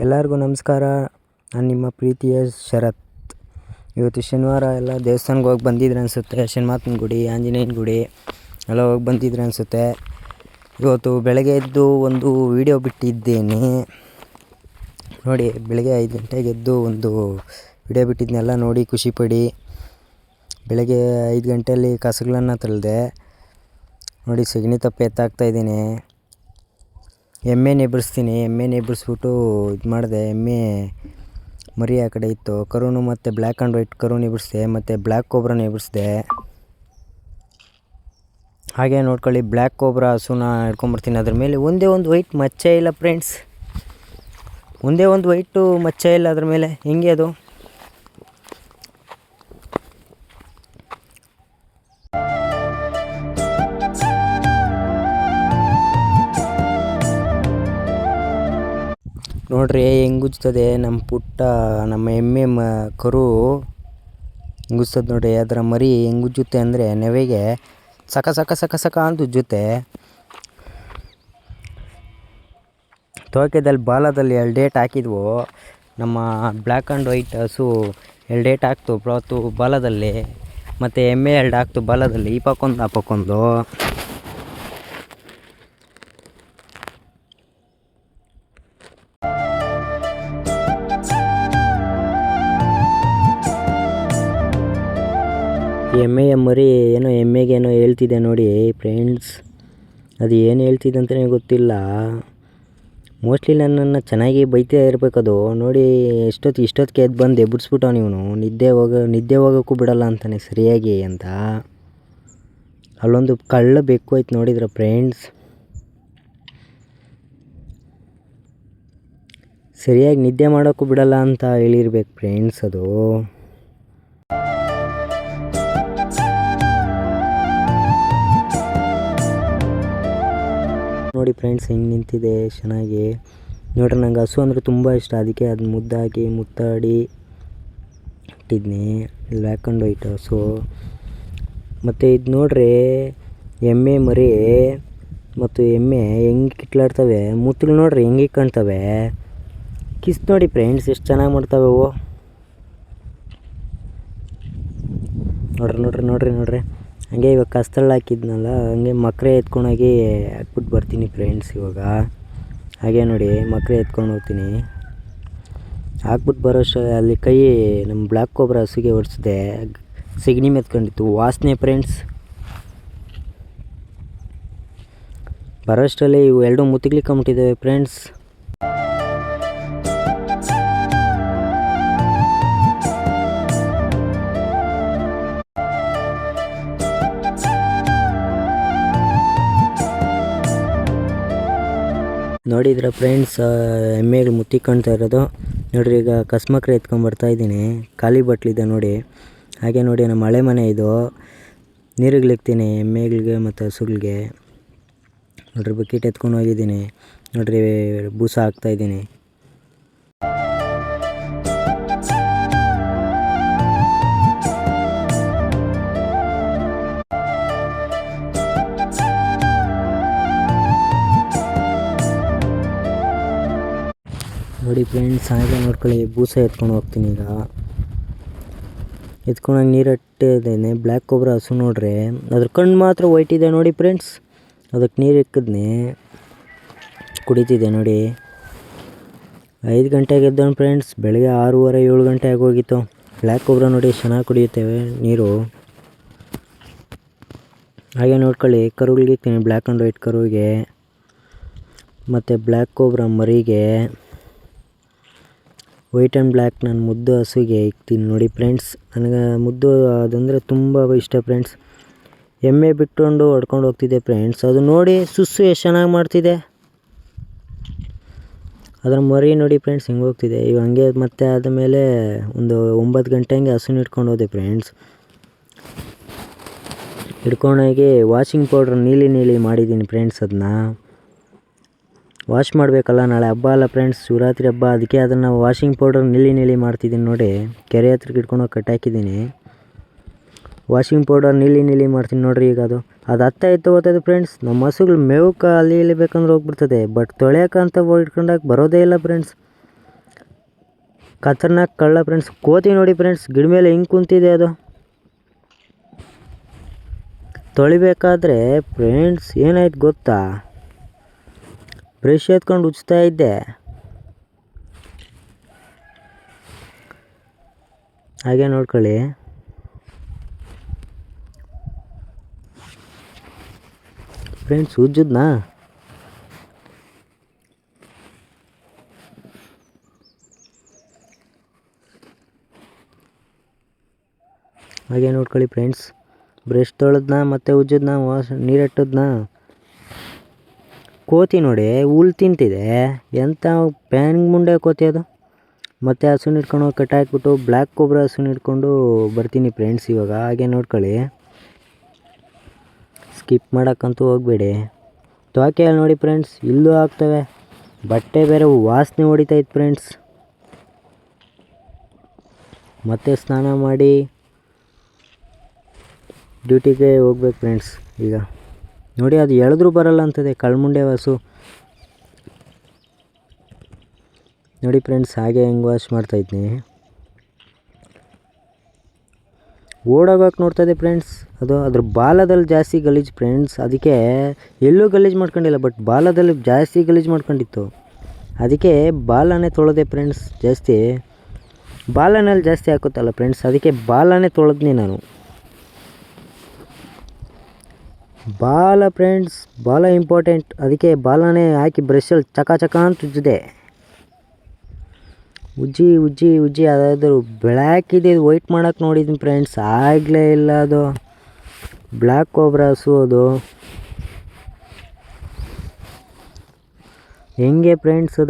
ಎಲ್ಲರಿಗೂ ನಮಸ್ಕಾರ. ನಾನು ನಿಮ್ಮ ಪ್ರೀತಿಯ ಶರತ್. ಇವತ್ತು ಶನಿವಾರ ಎಲ್ಲ ದೇವಸ್ಥಾನಕ್ಕೆ ಹೋಗಿ ಬಂದಿದ್ರೆ ಅನಿಸುತ್ತೆ. ಶನಿಮಾತನ ಗುಡಿ, ಆಂಜನೇಯನ ಗುಡಿ ಎಲ್ಲ ಹೋಗಿ ಬಂದಿದ್ರೆ ಅನಿಸುತ್ತೆ. ಇವತ್ತು ಬೆಳಗ್ಗೆ ಎದ್ದು ಒಂದು ವಿಡಿಯೋ ಬಿಟ್ಟಿದ್ದೇನೆ ನೋಡಿ. ಬೆಳಗ್ಗೆ 5 ಗಂಟೆಗೆ ಎದ್ದು ಒಂದು ವಿಡಿಯೋ ಬಿಟ್ಟಿದ್ದನ್ನೆಲ್ಲ ನೋಡಿ ಖುಷಿಪಡಿ. ಬೆಳಗ್ಗೆ 5 ಗಂಟೆಯಲ್ಲಿ ಕಸಗಳನ್ನು ತಳ್ಳಿದೆ ನೋಡಿ. ಸಗಣಿ ತಪ್ಪೆ ಎತ್ತಾಕ್ತಾಯಿದ್ದೀನಿ. ಎಮ್ಮೆ ಎಬ್ಬರಿಸ್ಬಿಟ್ಟು ಇದು ಮಾಡಿದೆ. ಎಮ್ಮೆ ಮರಿ ಆ ಕಡೆ ಇತ್ತು. ಕರುನು ಮತ್ತು ಬ್ಲ್ಯಾಕ್ ಆ್ಯಂಡ್ ವೈಟ್ ಕರುನ ಎಬ್ಬರಿಸಿದೆ, ಮತ್ತು ಬ್ಲ್ಯಾಕ್ ಕೋಬ್ರಾನ ಎಬ್ಬರಿಸಿದೆ. ಹಾಗೆ ನೋಡ್ಕೊಳ್ಳಿ, ಬ್ಲ್ಯಾಕ್ ಕೋಬ್ರಾ ಹಸುನ ಹಿಡ್ಕೊಂಬರ್ತೀನಿ. ಅದ್ರ ಮೇಲೆ ಒಂದೇ ಒಂದು ವೈಟ್ ಮಚ್ಚೆ ಇಲ್ಲ ಫ್ರೆಂಡ್ಸ್. ಒಂದೇ ಒಂದು ವೈಟು ಮಚ್ಚೆ ಇಲ್ಲ ಅದ್ರ ಮೇಲೆ. ಹೆಂಗೆ ಅದು? ನೋಡ್ರಿ ಹೆಂಗುಜ್ತದೆ ನಮ್ಮ ಎಮ್ಮೆ ಕರು ಉಜ್ತದೆ ನೋಡ್ರಿ. ಅದರ ಮರಿ ಹೆಂಗುಜ್ಜುತ್ತೆ ಅಂದರೆ ನೆವೆಗೆ ಸಕ ಅಂತ ಉಜ್ಜುತ್ತೆ. ತೋಕೆದಲ್ಲಿ ಬಾಲದಲ್ಲಿ 2 ಡೇಟ್ ಹಾಕಿದ್ವು. ನಮ್ಮ ಬ್ಲ್ಯಾಕ್ ಆ್ಯಂಡ್ ವೈಟ್ ಹಸು 2 ಡೇಟ್ ಹಾಕ್ತು ಬಾಲದಲ್ಲಿ, ಮತ್ತು ಎಮ್ಮೆ 2 ಹಾಕ್ತು ಬಾಲದಲ್ಲಿ. ಈ ಪಕ್ಕೊಂದು ಆ ಪಕ್ಕೊಂದು. ಎಮ್ಮೆಯ ಮರಿ ಎಮ್ಮೆಗೇನೋ ಹೇಳ್ತಿದೆ ನೋಡಿ ಫ್ರೆಂಡ್ಸ್. ಅದು ಏನು ಹೇಳ್ತಿದೆ ಅಂತಲೇ ಗೊತ್ತಿಲ್ಲ. ಮೋಸ್ಟ್ಲಿ ನನ್ನನ್ನು ಚೆನ್ನಾಗಿ ಬೈತಾ ಇರಬೇಕದು ನೋಡಿ. ಇಷ್ಟೊತ್ತಿಗೆ ಎದ್ದು ಬಂದು ಎಬ್ಬರಿಸ್ಬಿಟ್ಟವ ಇವನು. ನಿದ್ದೆ ಹೋಗೋಕ್ಕೂ ಬಿಡಲ್ಲ ಅಂತಾನೆ ಸರಿಯಾಗಿ ಅಂತ. ಅಲ್ಲೊಂದು ಕಳ್ಳ ಬೆಕ್ಕು ಆಯ್ತು ನೋಡಿದ್ರ ಫ್ರೆಂಡ್ಸ್. ಸರಿಯಾಗಿ ನಿದ್ದೆ ಮಾಡೋಕ್ಕೂ ಬಿಡಲ್ಲ ಅಂತ ಹೇಳಿರ್ಬೇಕು ಫ್ರೆಂಡ್ಸ್ ಅದು. ನೋಡಿ ಫ್ರೆಂಡ್ಸ್ ಹೆಂಗೆ ನಿಂತಿದೆ ಚೆನ್ನಾಗಿ. ನೋಡ್ರಿ, ನಂಗೆ ಹಸು ಅಂದರೆ ತುಂಬ ಇಷ್ಟ. ಅದಕ್ಕೆ ಅದು ಮುತ್ತಾಡಿ ಇಟ್ಟಿದ್ನಿ. ಬ್ಲ್ಯಾಕ್ ಆ್ಯಂಡ್ ವೈಟ್ ಹಸು. ಮತ್ತು ಇದು ನೋಡ್ರಿ, ಎಮ್ಮೆ ಮರಿ ಮತ್ತು ಎಮ್ಮೆ ಹೆಂಗೆ ಕಿಟ್ಲಾಡ್ತವೆ. ಮುತ್ತಲು ನೋಡ್ರಿ ಹೆಂಗೆ ಕಾಣ್ತವೆ. ಕಿಸ್ ನೋಡಿ ಫ್ರೆಂಡ್ಸ್ ಎಷ್ಟು ಚೆನ್ನಾಗಿ ಮಾಡ್ತವೆ ಅವು. ನೋಡ್ರಿ ಹಂಗೆ ಇವಾಗ ಕಸ್ತಳ್ಳಿ ಹಾಕಿದ್ನಲ್ಲ, ಹಂಗೆ ಮಕ್ಕರೆ ಎತ್ಕೊಂಡೋಗಿ ಹಾಕ್ಬಿಟ್ಟು ಬರ್ತೀನಿ ಫ್ರೆಂಡ್ಸ್ ಇವಾಗ. ಹಾಗೆ ನೋಡಿ, ಮಕ್ಕರೆ ಎತ್ಕೊಂಡು ಹೋಗ್ತೀನಿ. ಹಾಕ್ಬಿಟ್ಟು ಬರೋಷ್ಟು ಅಲ್ಲಿ ನಮ್ಮ ಬ್ಲ್ಯಾಕ್ ಕೋಬ್ರಾ ಹಸುಗೆ ಹೊಡ್ಸಿದೆ. ಸಗಣಿ ಮೆತ್ಕೊಂಡಿತ್ತು, ವಾಸನೆ ಫ್ರೆಂಡ್ಸ್. ಬರೋಷ್ಟರಲ್ಲಿ ಇವು 2 ಮುತ್ತಿಗ್ಲಿಕ್ಕೊಂಬಿಟ್ಟಿದ್ದಾವೆ ಫ್ರೆಂಡ್ಸ್. ನೋಡಿದ್ರ ಫ್ರೆಂಡ್ಸ್, ಎಮ್ಮೆಗಳು ಮುತ್ತಿಕ್ಕೊಳ್ತಾ ಇರೋದು ನೋಡ್ರಿ. ಈಗ ಕಸ್ಮಕ್ರೆ ಎತ್ಕೊಂಡ್ಬರ್ತಾಯಿದ್ದೀನಿ. ಖಾಲಿ ಬಟ್ಲಿದೆ ನೋಡಿ. ಹಾಗೆ ನೋಡಿ, ನಮ್ಮ ಹಳೆ ಮನೆ ಇದು. ನೀರುಗಳಿಕ್ತೀನಿ ಎಮ್ಮೆಗಳಿಗೆ ಮತ್ತು ಹಸುಗಳಿಗೆ. ನೋಡ್ರಿ, ಬಕೆಟ್ ಎತ್ಕೊಂಡು ಹೋಗಿದ್ದೀನಿ. ನೋಡ್ರಿ, ಬೂಸ ಹಾಕ್ತಾಯಿದ್ದೀನಿ. ನೋಡಿ ಫ್ರೆಂಡ್ಸ್, ಹಾಗೆ ನೋಡ್ಕೊಳ್ಳಿ, ಬೂಸ ಎತ್ಕೊಂಡು ಹೋಗ್ತೀನಿ. ಈಗ ಎತ್ಕೊಂಡೋಗಿ ನೀರು ಇಟ್ಟಿದ್ದೇನೆ. ಬ್ಲ್ಯಾಕ್ ಕೋಬ್ರಾ ಹಸು ನೋಡ್ರಿ, ಅದ್ರ ಕಣ್ಣು ಮಾತ್ರ ವೈಟ್ ಇದೆ ನೋಡಿ ಫ್ರೆಂಡ್ಸ್. ಅದಕ್ಕೆ ನೀರು ಇಕ್ಕಿದ್ನಿ, ಕುಡಿತಿದೆ ನೋಡಿ. 5 ಗಂಟೆಗೆ ಎದ್ದವನು ಫ್ರೆಂಡ್ಸ್. ಬೆಳಗ್ಗೆ 6:30 7 ಗಂಟೆ ಆಗೋಗಿತ್ತು. ಬ್ಲ್ಯಾಕ್ ಕೋಬ್ರಾ ನೋಡಿ ಚೆನ್ನಾಗಿ ಕುಡಿಯುತ್ತೇವೆ ನೀರು. ಹಾಗೆ ನೋಡ್ಕೊಳ್ಳಿ, ಕರುಗಳಿಗೆ ಇಕ್ತೀನಿ. ಬ್ಲ್ಯಾಕ್ ಆ್ಯಂಡ್ ವೈಟ್ ಕರುವಿಗೆ ಮತ್ತು ಬ್ಲ್ಯಾಕ್ ಕೋಬ್ರಾ ಮರಿಗೆ, ವೈಟ್ ಆ್ಯಂಡ್ ಬ್ಲ್ಯಾಕ್ ನಾನು ಮುದ್ದು ಹಸುಗೆ ಇಕ್ತೀನಿ ನೋಡಿ ಫ್ರೆಂಡ್ಸ್. ನನಗೆ ಮುದ್ದು ಅದಂದರೆ ತುಂಬ ಇಷ್ಟ ಫ್ರೆಂಡ್ಸ್. ಎಮ್ಮೆ ಬಿಟ್ಕೊಂಡು ಹೊಡ್ಕೊಂಡು ಹೋಗ್ತಿದ್ದೆ ಫ್ರೆಂಡ್ಸ್. ಅದು ನೋಡಿ ಸುಸ್ಸು ಎಷ್ಟು ಚೆನ್ನಾಗಿ ಮಾಡ್ತಿದೆ. ಅದರ ಮರಿ ನೋಡಿ ಫ್ರೆಂಡ್ಸ್ ಹೆಂಗೆ ಹೋಗ್ತಿದೆ. ಇವಾಗ ಹಂಗೆ ಮತ್ತೆ ಆದಮೇಲೆ ಒಂದು 9 ಗಂಟೆ ಹಂಗೆ ಹಸುನ ಹಿಡ್ಕೊಂಡು ಹೋದೆ ಫ್ರೆಂಡ್ಸ್. ಹಿಡ್ಕೊಂಡೋಗಿ ವಾಷಿಂಗ್ ಪೌಡ್ರ್ ನೀಲಿ ಮಾಡಿದ್ದೀನಿ ಫ್ರೆಂಡ್ಸ್. ಅದನ್ನ ವಾಶ್ ಮಾಡಬೇಕಲ್ಲ, ನಾಳೆ ಹಬ್ಬ ಅಲ್ಲ ಫ್ರೆಂಡ್ಸ್, ಶಿವರಾತ್ರಿ ಹಬ್ಬ. ಅದಕ್ಕೆ ಅದನ್ನು ವಾಷಿಂಗ್ ಪೌಡರ್ ನೀಲಿ ಮಾಡ್ತಿದ್ದೀನಿ ನೋಡಿ. ಕೆರೆ ಹತ್ರಕ್ಕೆ ಇಟ್ಕೊಂಡೋಗಿ ಕಟ್ಟಾಕಿದ್ದೀನಿ. ವಾಷಿಂಗ್ ಪೌಡರ್ ನೀಲಿ ಮಾಡ್ತೀನಿ ನೋಡಿರಿ. ಈಗ ಅದು ಹತ್ತ ಹೋಗ್ತದೆ ಫ್ರೆಂಡ್ಸ್. ನಮ್ಮ ಹಸುಗಳು ಮೇವಕ್ಕೆ ಅಲ್ಲಿ ಇಲ್ಲಿ ಬೇಕಂದ್ರೆ ಹೋಗ್ಬಿಡ್ತದೆ. ಬಟ್ ತೊಳೆಯೋಕ್ಕಂತ ಇಟ್ಕೊಂಡಾಗ ಬರೋದೇ ಇಲ್ಲ ಫ್ರೆಂಡ್ಸ್. ಖತರ್ನಾಕ್ ಕಳ್ಳ ಫ್ರೆಂಡ್ಸ್. ಕೋತಿ ನೋಡಿ ಫ್ರೆಂಡ್ಸ್, ಗಿಡ ಮೇಲೆ ಹಿಂಗೆ ಕುಂತಿದೆ ಅದು. ತೊಳಿಬೇಕಾದ್ರೆ ಫ್ರೆಂಡ್ಸ್ ಏನಾಯ್ತು ಗೊತ್ತಾ, ಬ್ರಷ್ ಎತ್ಕೊಂಡು ಉಜ್ತಾ ಇದ್ದೆ, ಹಾಗೆ ನೋಡ್ಕೊಳ್ಳಿ. ಫ್ರೆಂಡ್ಸ್ ಉಜ್ಜದ್ನಾ, ಹಾಗೆ ನೋಡ್ಕೊಳ್ಳಿ ಫ್ರೆಂಡ್ಸ್. ಬ್ರಷ್ ತೊಳೆದ್ನ ಮತ್ತೆ ಉಜ್ಜದ್ನ, ನೀರಿಟ್ಟದ್ನ. ಕೋತಿ ನೋಡಿ ಹುಲ್ ತಿಂತಿದೆ, ಎಂಥ ಪ್ಯಾನ್ ಮುಂಡೆ ಕೋತಿ ಅದು. ಮತ್ತು ಹಸುನ ಹಿಡ್ಕೊಂಡು ಹೋಗಿ ಕಟ್ಟಾಕ್ಬಿಟ್ಟು ಬ್ಲ್ಯಾಕ್ ಕೊಬ್ರಾ ಹಸುನ ಹಿಡ್ಕೊಂಡು ಬರ್ತೀನಿ ಫ್ರೆಂಡ್ಸ್ ಇವಾಗ. ಹಾಗೆ ನೋಡ್ಕೊಳ್ಳಿ, ಸ್ಕಿಪ್ ಮಾಡೋಕ್ಕಂತೂ ಹೋಗಬೇಡಿ. ತ್ವಾಕೆಯಲ್ಲಿ ನೋಡಿ ಫ್ರೆಂಡ್ಸ್, ಇಲ್ಲೂ ಆಗ್ತವೆ. ಬಟ್ಟೆ ಬೇರೆ ವಾಸನೆ ಹೊಡಿತೈತೆ ಫ್ರೆಂಡ್ಸ್. ಮತ್ತೆ ಸ್ನಾನ ಮಾಡಿ ಡ್ಯೂಟಿಗೆ ಹೋಗ್ಬೇಕು ಫ್ರೆಂಡ್ಸ್. ಈಗ ನೋಡಿ, ಅದು ಎಳೆದ್ರೂ ಬರಲ್ಲ ಅಂತದೆ ಕಳ್ಮುಂಡೆ ಹಸು. ನೋಡಿ ಫ್ರೆಂಡ್ಸ್, ಹಾಗೆ ಹೆಂಗೆ ವಾಶ್ ಮಾಡ್ತಾಯಿದ್ನಿ. ಓಡೋಗೋಕೆ ನೋಡ್ತಾಯಿದ್ದೆ ಫ್ರೆಂಡ್ಸ್. ಅದು ಅದ್ರ ಬಾಲದಲ್ಲಿ ಜಾಸ್ತಿ ಗಲೀಜು ಫ್ರೆಂಡ್ಸ್. ಅದಕ್ಕೆ ಎಲ್ಲೂ ಗಲೀಜು ಮಾಡ್ಕೊಂಡಿಲ್ಲ, ಬಟ್ ಬಾಲದಲ್ಲಿ ಜಾಸ್ತಿ ಗಲೀಜು ಮಾಡ್ಕೊಂಡಿತ್ತು. ಅದಕ್ಕೆ ಬಾಲನೇ ತೊಳೆದೆ ಫ್ರೆಂಡ್ಸ್. ಜಾಸ್ತಿ ಬಾಲನಲ್ಲಿ ಜಾಸ್ತಿ ಹಾಕುತ್ತಲ್ಲ ಫ್ರೆಂಡ್ಸ್, ಅದಕ್ಕೆ ಬಾಲನೇ ತೊಳೆದ್ನಿ ನಾನು. ಬಾಲ ಫ್ರೆಂಡ್ಸ್, ಬಾಲ ಇಂಪಾರ್ಟೆಂಟ್. ಅದಕ್ಕೆ ಬಾಲನೇ ಹಾಕಿ ಬ್ರಷಲ್ಲಿ ಚಕ ಚಕ ಅಂತ ಉಜ್ಜಿದೆ. ಉಜ್ಜಿ ಅದಾದರೂ ಬ್ಲ್ಯಾಕ್ ಇದೆ, ವೈಟ್ ಮಾಡೋಕ್ಕೆ ನೋಡಿದ್ದೀನಿ ಫ್ರೆಂಡ್ಸ್, ಆಗಲೇ ಇಲ್ಲ. ಅದು ಬ್ಲ್ಯಾಕ್ ಕೊಬ್ರಾ ಹಸು ಅದು. ಹೆಂಗೆ ಫ್ರೆಂಡ್ಸ್ ಅದು